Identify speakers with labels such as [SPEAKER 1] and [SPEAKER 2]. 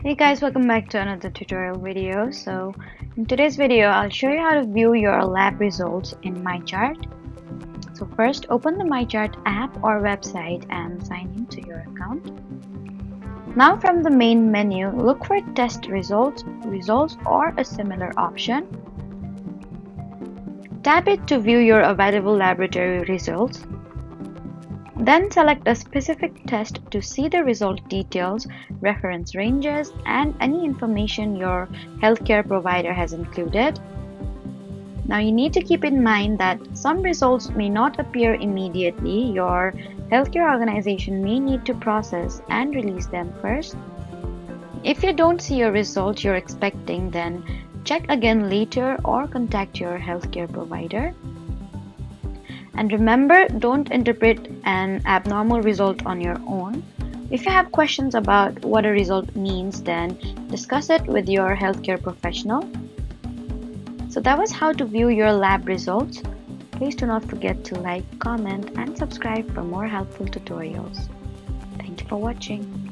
[SPEAKER 1] Hey guys, welcome back to another tutorial video. So in today's video, I'll show you how to view your lab results in MyChart. So first, open the MyChart app or website and sign into your account. Now from the main menu, look for test results or a similar option. Tap it to view your available laboratory results. Then select a specific test to see the result details, reference ranges, and any information your healthcare provider has included. Now you need to keep in mind that some results may not appear immediately. Your healthcare organization may need to process and release them first. If you don't see a result you're expecting, then check again later or contact your healthcare provider. And remember, don't interpret an abnormal result on your own. If you have questions about what a result means, then discuss it with your healthcare professional. So that was how to view your lab results. Please do not forget to like, comment, and subscribe for more helpful tutorials. Thank you for watching.